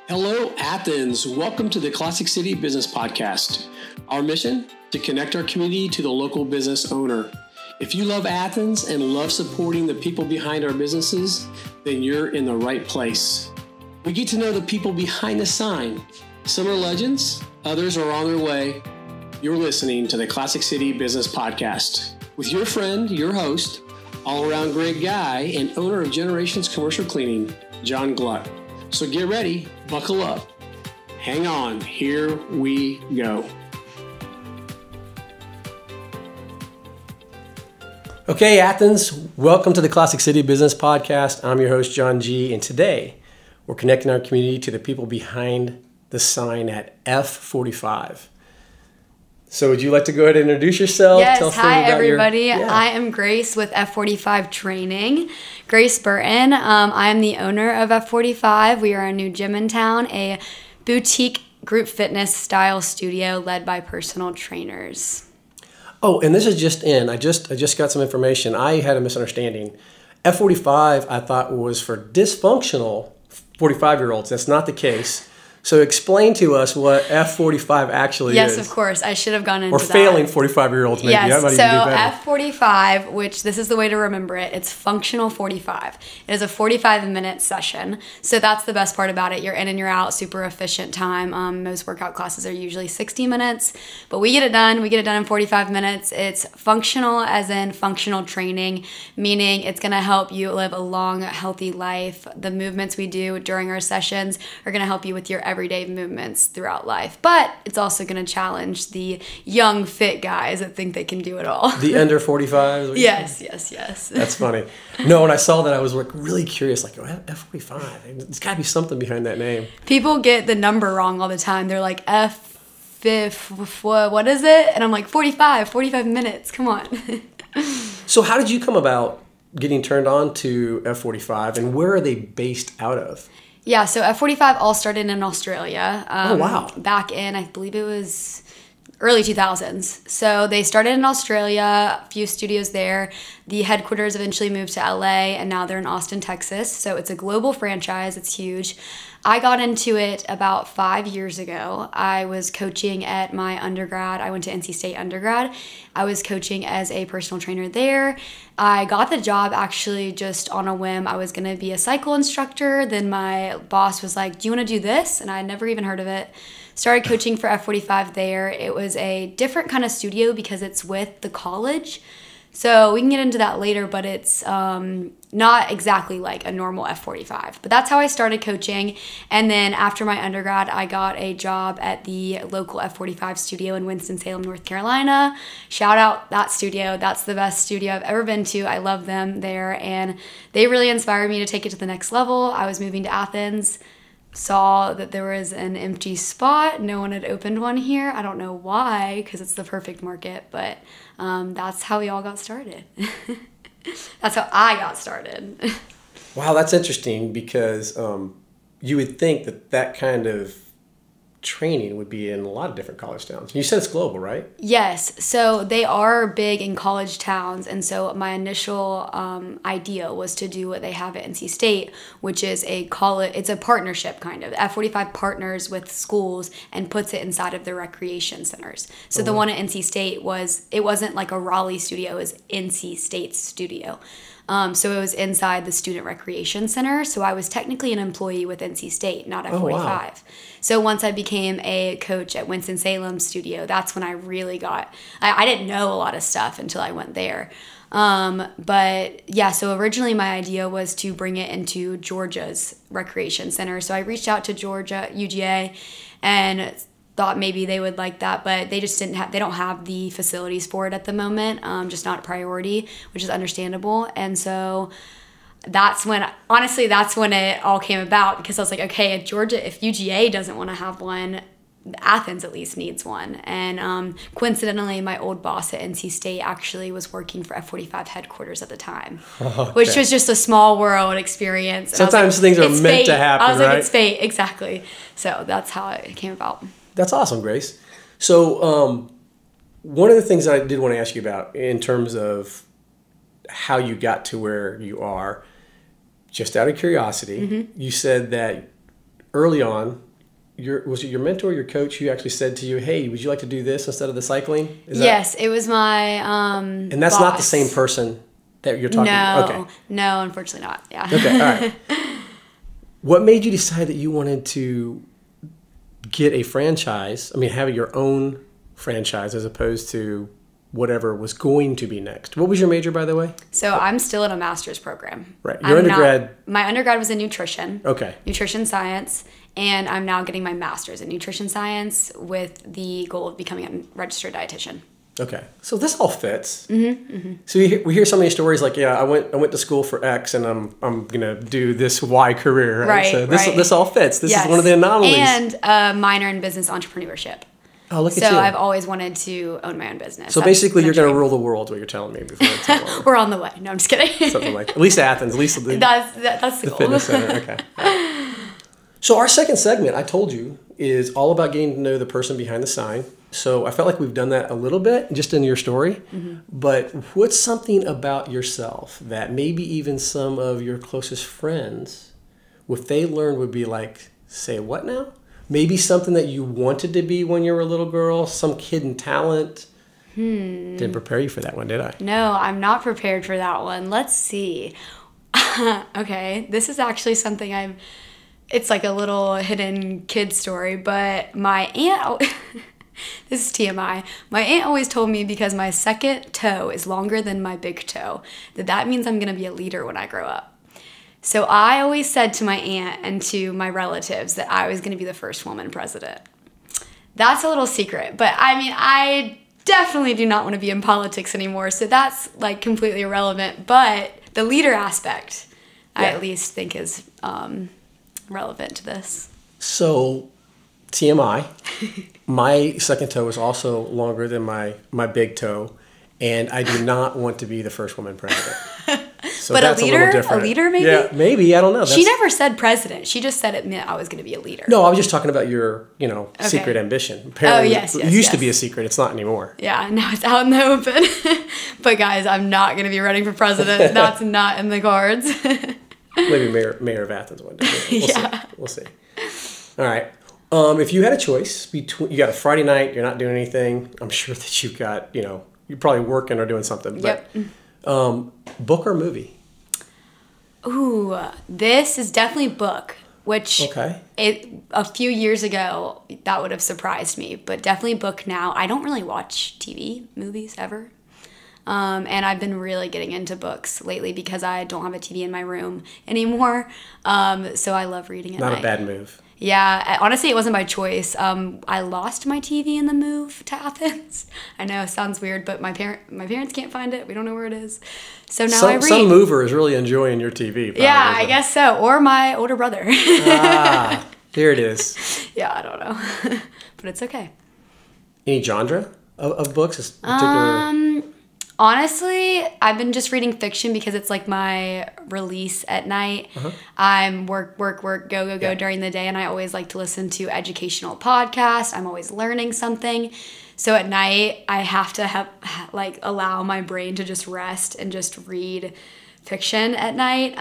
Hello, Athens. Welcome to the Classic City Business Podcast. Our mission, to connect our community to the local business owner. If you love Athens and love supporting the people behind our businesses, then you're in the right place. We get to know the people behind the sign. Some are legends, others are on their way. You're listening to the Classic City Business Podcast with your friend, your host, all-around great guy and owner of Generations Commercial Cleaning, John Gluck. So get ready, buckle up, hang on, here we go. Okay, Athens, welcome to the Classic City Business Podcast. I'm your host, John G., and today we're connecting our community to the people behind the sign at F45. So would you like to go ahead and introduce yourself? Yes, hi everybody. I am Grace with F45 Training. Grace Burton. I am the owner of F45. We are a new gym in town, a boutique group fitness style studio led by personal trainers. Oh, and this is just in. I just got some information. I had a misunderstanding. F45 I thought was for dysfunctional 45-year-olds. That's not the case. So explain to us what F45 actually is. Yes, of course. I should have gone into that. Or failing 45-year-olds maybe. Yes, so F45, which this is the way to remember it, it's functional 45. It is a 45-minute session. So that's the best part about it. You're in and you're out, super efficient time. Most workout classes are usually 60 minutes, but we get it done. We get it done in 45 minutes. It's functional as in functional training, meaning it's going to help you live a long, healthy life. The movements we do during our sessions are going to help you with your everyday movements throughout life, but it's also going to challenge the young fit guys that think they can do it all. The under 45s? Yes. That's funny. No, when I saw that, I was really curious, like, oh, F45, there's got to be something behind that name. People get the number wrong all the time. They're like, what is it? And I'm like, 45 minutes, come on. So how did you come about getting turned on to F45, and where are they based out of? Yeah, so F45 all started in Australia. Oh, wow. Back in, I believe it was early 2000s. So they started in Australia, a few studios there. The headquarters eventually moved to LA, and now they're in Austin, Texas. So it's a global franchise. It's huge. I got into it about 5 years ago. I was coaching at my undergrad. I went to NC State undergrad. I was coaching as a personal trainer there. I got the job actually just on a whim. I was going to be a cycle instructor. Then my boss was like, do you want to do this? And I had never even heard of it. Started coaching for F45 there. It was a different kind of studio because it's with the college. So we can get into that later, but it's not exactly like a normal F45. But that's how I started coaching. And then after my undergrad, I got a job at the local F45 studio in Winston-Salem, North Carolina. Shout out that studio. That's the best studio I've ever been to. I love them there. And they really inspired me to take it to the next level. I was moving to Athens. Saw that there was an empty spot. No one had opened one here. I don't know why, because it's the perfect market, but that's how we all got started. That's how I got started. Wow, that's interesting because you would think that kind of training would be in a lot of different college towns. You said it's global, right? Yes. So they are big in college towns. And so my initial idea was to do what they have at NC State, which is it's a partnership kind of. F45 partners with schools and puts it inside of their recreation centers. So the one at NC State it wasn't like a Raleigh studio, it was NC State's studio. So it was inside the Student Recreation Center. So I was technically an employee with NC State, not F45. Oh, wow. So once I became a coach at Winston-Salem studio, that's when I really I didn't know a lot of stuff until I went there. But yeah, so originally my idea was to bring it into Georgia's recreation center. So I reached out to Georgia, UGA, and thought maybe they would like that, but they just they don't have the facilities for it at the moment, just not a priority, which is understandable. And so that's when it all came about, because I was like, okay, at Georgia, if UGA doesn't want to have one, Athens at least needs one. And coincidentally, my old boss at NC State actually was working for F45 headquarters at the time, which was just a small world experience. And sometimes things are meant to happen, right? I was like, it's fate, exactly. So that's how it came about. That's awesome, Grace. So one of the things I did want to ask you about in terms of how you got to where you are, just out of curiosity, you said that early on, was it your mentor, your coach, who actually said to you, "Hey, would you like to do this instead of the cycling?" Yes, it was my And that's boss. not the same person that you're talking about? Okay. No, unfortunately not. Yeah. Okay, all right. What made you decide that you wanted to get a franchise, have your own franchise as opposed to whatever was going to be next? What was your major, by the way? So I'm still in a master's program. Right. Your undergrad? My undergrad was in nutrition. Okay. Nutrition science. And I'm now getting my master's in nutrition science with the goal of becoming a registered dietitian. Okay. So this all fits. So we hear so many stories like, yeah, I went to school for X and I'm going to do this Y career. Right. So this all fits. This is one of the anomalies. And a minor in business entrepreneurship. Oh, look at you. So I've always wanted to own my own business. So basically you're going to rule the world, what you're telling me before it's all over. We're on the way. No, I'm just kidding. Something like that. At least Athens. At least that's the goal. Fitness center. Okay. So our second segment, I told you, is all about getting to know the person behind the sign. So I felt like we've done that a little bit just in your story. But what's something about yourself that maybe even some of your closest friends, if they learned, would be like, say what now? Maybe something that you wanted to be when you were a little girl, some hidden talent. Didn't prepare you for that one, did I? No, I'm not prepared for that one. Let's see. Okay, this is actually something it's like a little hidden kid story, but my aunt, this is TMI, my aunt always told me because my second toe is longer than my big toe, that means I'm going to be a leader when I grow up. So I always said to my aunt and to my relatives that I was going to be the first woman president. That's a little secret, but I definitely do not want to be in politics anymore, so that's like completely irrelevant, but the leader aspect, I at least think is relevant to this. So, TMI, my second toe is also longer than my big toe, and I do not want to be the first woman president. So but that's a leader? A little different. A leader, maybe? Yeah, maybe. I don't know. She never said president. She just said it meant I was going to be a leader. No, I was just talking about your, secret ambition. Apparently, yes. It used to be a secret. It's not anymore. Yeah, now it's out in the open. But guys, I'm not going to be running for president. That's not in the cards. Maybe mayor of Athens one day. We'll see. All right. If you had a choice between, you got a Friday night, you're not doing anything. I'm sure that you've got, you're probably working or doing something. But, book or movie? Ooh, this is definitely book, which a few years ago, that would have surprised me. But definitely book now. I don't really watch TV, movies ever. And I've been really getting into books lately because I don't have a TV in my room anymore. So I love reading at night. Not a bad move. Yeah, honestly, it wasn't by choice. I lost my TV in the move to Athens. I know it sounds weird, but my parents can't find it. We don't know where it is. So now I read. Some mover is really enjoying your TV. Probably, I guess so. Or my older brother. There it is. Yeah, I don't know, but it's okay. Any genre of books? Particular? Honestly, I've been just reading fiction because it's like my release at night. I'm work, go during the day, and I always like to listen to educational podcasts. I'm always learning something. So at night, I have to allow my brain to just rest and just read fiction at night.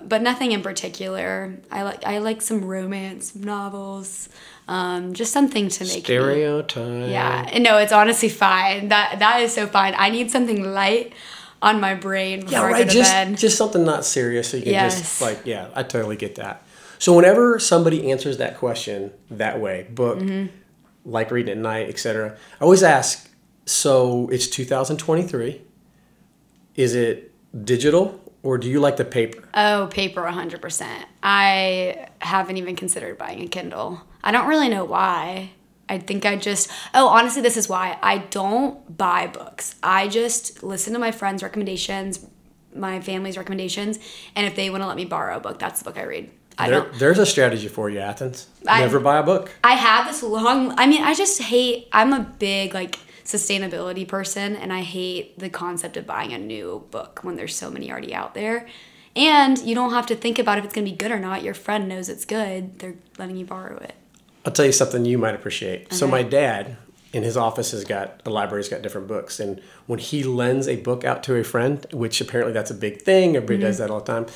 But nothing in particular. I like some romance novels. Just something to make stereotype. Yeah, no, it's honestly fine. That is so fine. I need something light on my brain before I go to bed. Just something not serious, so you can just I totally get that. So whenever somebody answers that question that way, book, like reading at night, etc., I always ask. So it's 2023. Is it digital? Or do you like the paper? Oh, paper 100%. I haven't even considered buying a Kindle. I don't really know why. I think honestly, this is why. I don't buy books. I just listen to my friends' recommendations, my family's recommendations, and if they want to let me borrow a book, that's the book I read. There's a strategy for you, Athens. Never buy a book. I have this I'm a big, sustainability person, and I hate the concept of buying a new book when there's so many already out there. And you don't have to think about if it's going to be good or not. Your friend knows it's good. They're letting you borrow it. I'll tell you something you might appreciate. Okay. So my dad, in his office, the library's got different books. And when he lends a book out to a friend, which apparently that's a big thing, everybody does that all the time,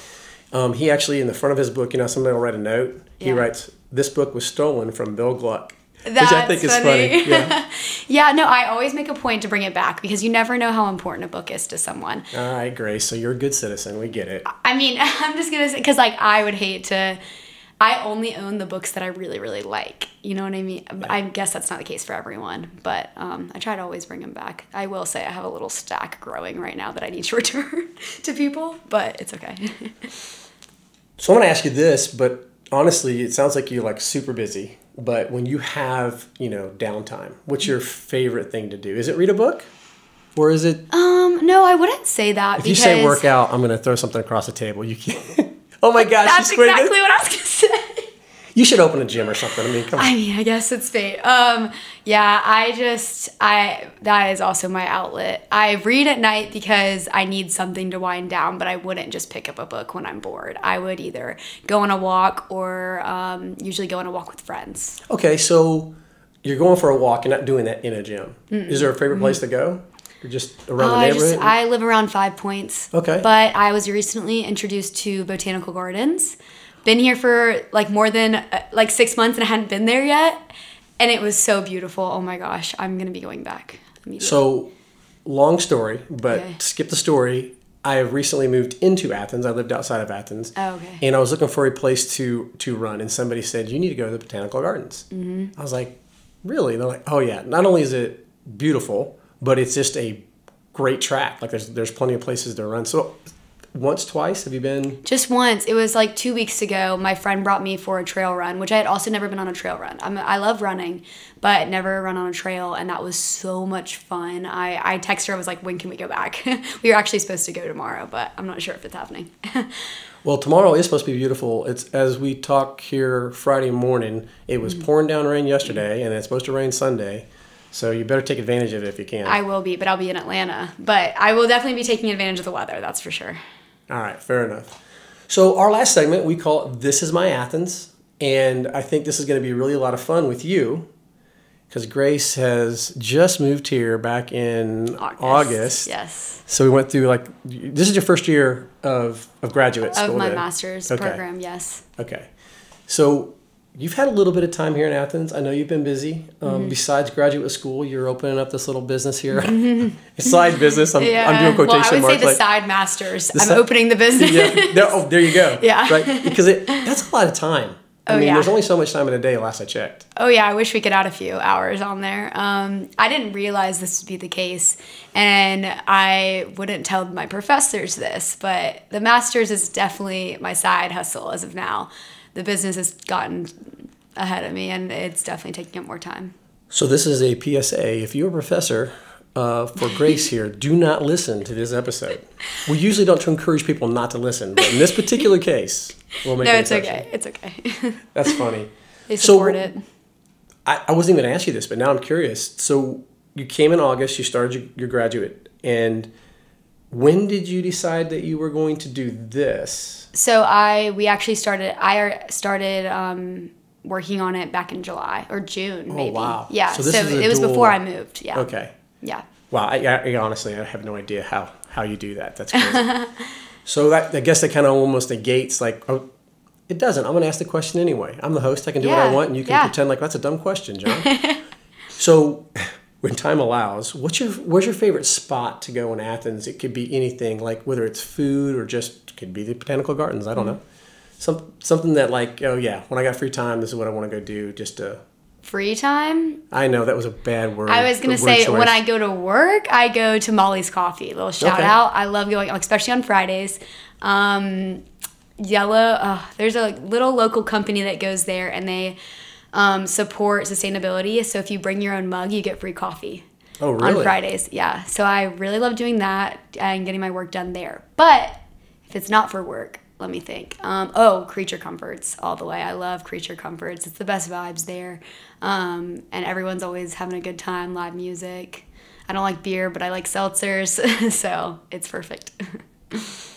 He actually, in the front of his book, somebody will write a note. He writes, "This book was stolen from Bill Gluck." Which I think is funny. Yeah. Yeah, no, I always make a point to bring it back because you never know how important a book is to someone. All right, Grace. So you're a good citizen. We get it. I mean, I'm just going to say, because I would hate to, I only own the books that I really, really like. You know what I mean? Yeah. I guess that's not the case for everyone, but I try to always bring them back. I will say I have a little stack growing right now that I need to return to people, but it's okay. So I'm going to ask you this, but honestly, it sounds like you're super busy. But when you have, downtime, what's your favorite thing to do? Is it read a book? Or is it... No, I wouldn't say that. If you say work out, I'm going to throw something across the table. You can't... Oh my gosh. That's exactly what I was going to say. You should open a gym or something. I mean, come on. I guess it's fate. Yeah, that is also my outlet. I read at night because I need something to wind down, but I wouldn't just pick up a book when I'm bored. I would either go on a walk or usually go on a walk with friends. Okay, so you're going for a walk. You're not doing that in a gym. Mm-mm. Is there a favorite place to go? Or just around the neighborhood? I live around 5 Points. Okay. But I was recently introduced to botanical gardens. Been here for more than 6 months and I hadn't been there yet. And it was so beautiful. Oh my gosh. I'm going to be going back immediately. So, long story, but skip the story. I have recently moved into Athens. I lived outside of Athens. Oh, okay. And I was looking for a place to run. And somebody said, you need to go to the botanical gardens. Mm-hmm. I was like, really? And they're like, oh yeah. Not only is it beautiful, but it's just a great track. There's plenty of places to run. So, once, twice? Have you been? Just once. It was 2 weeks ago. My friend brought me for a trail run, which I had also never been on a trail run. I love running, but never run on a trail, and that was so much fun. I texted her. I was like, when can we go back? We were actually supposed to go tomorrow, but I'm not sure if it's happening. Well, tomorrow is supposed to be beautiful. It's as we talk here Friday morning, it was pouring down rain yesterday, and it's supposed to rain Sunday. So you better take advantage of it if you can. I will be, but I'll be in Atlanta. But I will definitely be taking advantage of the weather, that's for sure. All right, fair enough. So our last segment, we call it This Is My Athens. And I think this is going to be really a lot of fun with you because Grace has just moved here back in August. Yes. So we went through this is your first year of graduate school. Of my master's program, yes. Okay. So you've had a little bit of time here in Athens. I know you've been busy. Besides graduate school, you're opening up this little business here. A side business. I'm doing quotation marks. I would say the side masters. I'm opening the business. Yeah. There you go. Yeah. Right? Because that's a lot of time. I mean, there's only so much time in a day, last I checked. Oh, yeah. I wish we could add a few hours on there. I didn't realize this would be the case. And I wouldn't tell my professors this, but the master's is definitely my side hustle as of now. The business has gotten ahead of me, and it's definitely taking up more time. So this is a PSA. If you're a professor for Grace here, do not listen to this episode. We usually don't encourage people not to listen, but in this particular case, we'll make an exception. Okay. It's okay. That's funny. They support it. I wasn't even going to ask you this, but now I'm curious. So you came in August, you started your graduate, and when did you decide that you were going to do this? So I started working on it back in July or June, maybe. Oh, wow. Yeah, so it was before I moved, yeah. Okay. Yeah. Wow, I honestly, I have no idea how you do that. That's crazy. So I guess that kind of almost negates, it doesn't. I'm going to ask the question anyway. I'm the host. I can do what I want, and you can pretend like that's a dumb question, John. So when time allows, where's your favorite spot to go in Athens? It could be anything, whether it's food or just could be the botanical gardens. I don't know. Something that when I got free time, this is what I want to go do. Just to free time. I know that was a bad word. I was gonna say when I go to work, I go to Molly's Coffee. A little shout out. I love going, especially on Fridays. There's a little local company that goes there, and they support sustainability. So if you bring your own mug, you get free coffee. Oh, really? On Fridays, yeah. So I really love doing that and getting my work done there. But if it's not for work, let me think. Creature Comforts all the way. I love Creature Comforts. It's the best vibes there. And everyone's always having a good time, live music. I don't like beer, but I like seltzers, so it's perfect.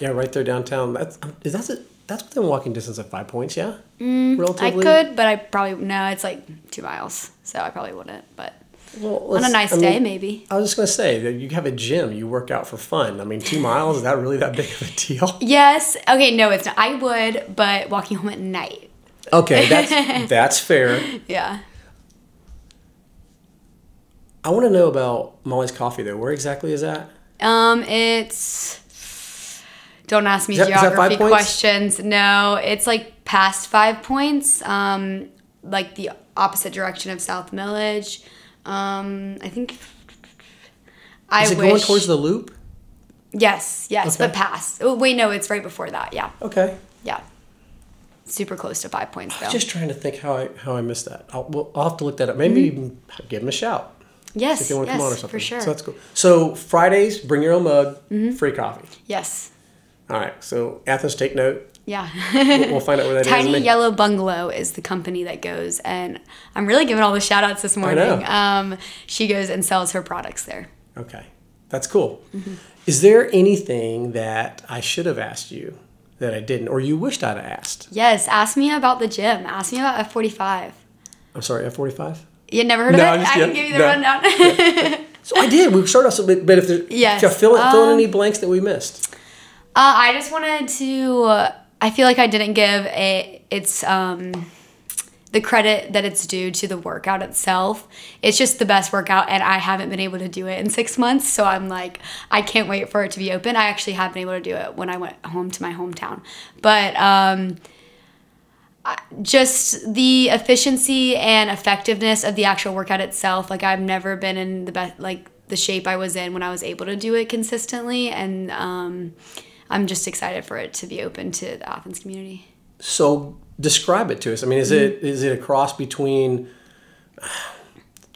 Yeah, right there downtown. That's within walking distance of 5 Points, yeah? Relatively? I could, but I probably, no, it's 2 miles, so I probably wouldn't, but. Well, on a nice day, maybe. I was just going to say that you have a gym, you work out for fun. I mean, 2 miles, is that really that big of a deal? Yes. Okay, no, it's not. I would, but walking home at night. Okay, that's fair. Yeah. I want to know about Molly's Coffee, though. Where exactly is that? It's... Don't ask me geography questions. No, it's like past 5 Points, like the opposite direction of South Village. I think... Is it going towards the Loop? Yes, okay. But past. Oh, wait, no, it's right before that, yeah. Okay. Yeah. Super close to 5 Points, though. I was just trying to think how I missed that. I'll have to look that up. Maybe even give them a shout. Yes, if they want to come on or something. For sure. So that's cool. So Fridays, bring your own mug, free coffee. Yes. All right. So Athens, take note. Yeah. We'll find out where that is. Tiny Yellow Bungalow is the company that goes, and I'm really giving all the shout outs this morning. I know. She goes and sells her products there. Okay. That's cool. Is there anything that I should have asked you that I didn't, or you wished I'd have asked? Yes. Ask me about the gym. Ask me about F45. I'm sorry, F45? You never heard of it? I can give you the rundown. So I did. We started off, but if there's fill in any blanks that we missed. I just wanted to. I feel like I didn't give the credit that it's due to the workout itself. It's just the best workout, and I haven't been able to do it in 6 months. So I'm like, I can't wait for it to be open. I actually have been able to do it when I went home to my hometown, but just the efficiency and effectiveness of the actual workout itself. Like, I've never been in the best, like the shape I was in when I was able to do it consistently, and I'm just excited for it to be open to the Athens community. So describe it to us. I mean, is it a cross between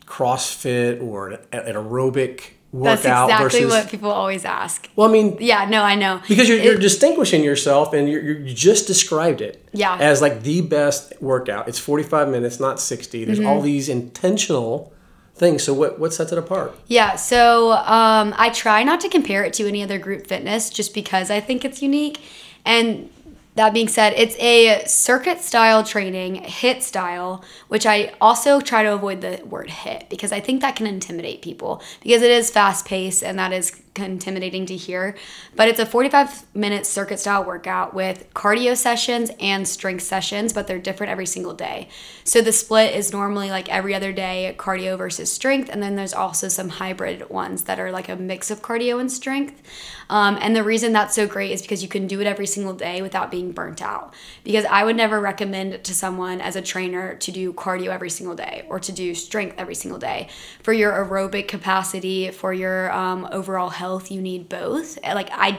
CrossFit or an aerobic workout? That's exactly versus what people always ask. Well, I mean, yeah, no, I know, because you're distinguishing yourself, and you just described it as like the best workout. It's 45 minutes, not 60. There's all these intentional things. So what sets it apart? Yeah, so I try not to compare it to any other group fitness just because I think it's unique. And that being said, it's a circuit style training, HIIT style, which I also try to avoid the word HIIT because I think that can intimidate people because it is fast paced and that is intimidating to hear. But it's a 45-minute circuit style workout with cardio sessions and strength sessions, but they're different every single day. So the split is normally like every other day, cardio versus strength, and then there's also some hybrid ones that are like a mix of cardio and strength. And the reason that's so great is because you can do it every single day without being burnt out. Because I would never recommend to someone as a trainer to do cardio every single day or to do strength every single day. For your aerobic capacity, for your overall health, you need both. Like I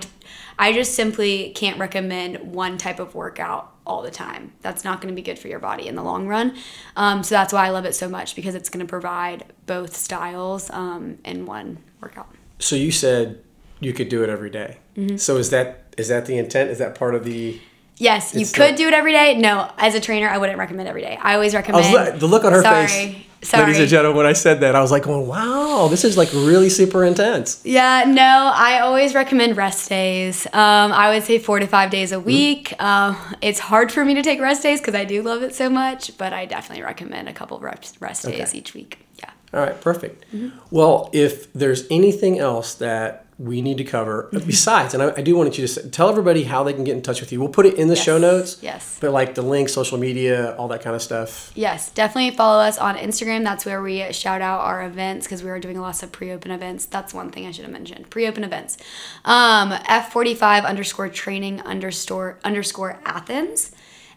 just simply can't recommend one type of workout all the time. That's not going to be good for your body in the long run. So that's why I love it so much, because it's going to provide both styles in one workout. So you said you could do it every day. So is that the intent? Is that part of the... Yes, you could do it every day. No, as a trainer, I wouldn't recommend every day. I always recommend... The look on her face, ladies and gentlemen, when I said that, I was like, oh, wow, this is like really super intense. Yeah, no, I always recommend rest days. I would say 4 to 5 days a week. It's hard for me to take rest days because I do love it so much, but I definitely recommend a couple of rest days each week. Yeah. All right, perfect. Well, if there's anything else that we need to cover besides, and I do want you to tell everybody how they can get in touch with you. We'll put it in the show notes. Yes. But like the links, social media, all that kind of stuff. Yes, definitely follow us on Instagram. That's where we shout out our events because we are doing lots of pre-open events. That's one thing I should have mentioned. Pre-open events. F45_training_Athens.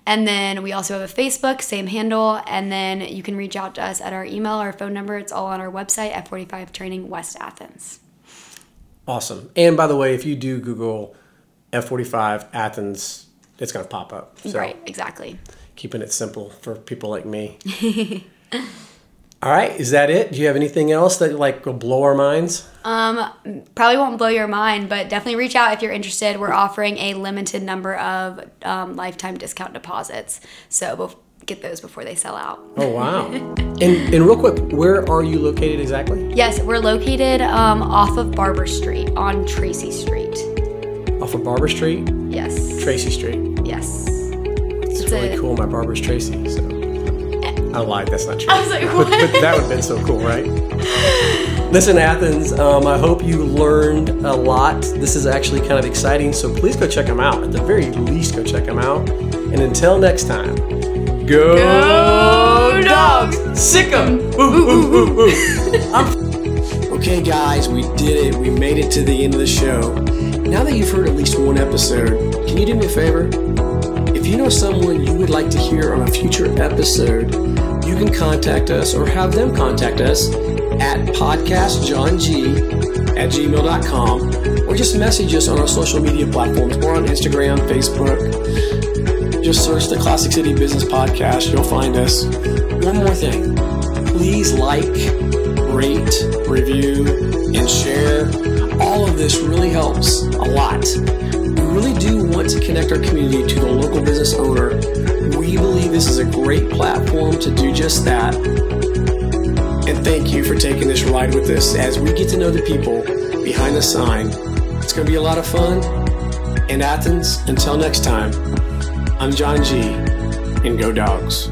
And then we also have a Facebook, same handle. And then you can reach out to us at our email, our phone number. It's all on our website, F45 Training West Athens. Awesome. And by the way, if you do Google F45 Athens, it's going to pop up. So right, exactly. Keeping it simple for people like me. All right, is that it? Do you have anything else that like will blow our minds? Probably won't blow your mind, but definitely reach out if you're interested. We're offering a limited number of lifetime discount deposits. So get those before they sell out. Oh, wow. And real quick, where are you located exactly? Yes, we're located off of Barber Street on Tracy Street. Off of Barber Street? Yes. Tracy Street? Yes. It's really cool. My barber's Tracy, so. I lied. That's not true. I was like, what? But that would have been so cool, right? Listen, Athens, I hope you learned a lot. This is actually kind of exciting, so please go check them out. At the very least, go check them out. And until next time, go dogs! Sick 'em! Okay, guys, we did it. We made it to the end of the show. Now that you've heard at least one episode, can you do me a favor? If you know someone you would like to hear on a future episode, you can contact us or have them contact us at podcastjohng@gmail.com, or just message us on our social media platforms. We're on Instagram, Facebook. Just search the Classic City Business Podcast. You'll find us. One more thing. Please like, rate, review, and share. All of this really helps a lot. We really do want to connect our community to the local business owner. We believe this is a great platform to do just that. And thank you for taking this ride with us as we get to know the people behind the sign. It's going to be a lot of fun. And Athens, until next time, I'm John G. and go dogs.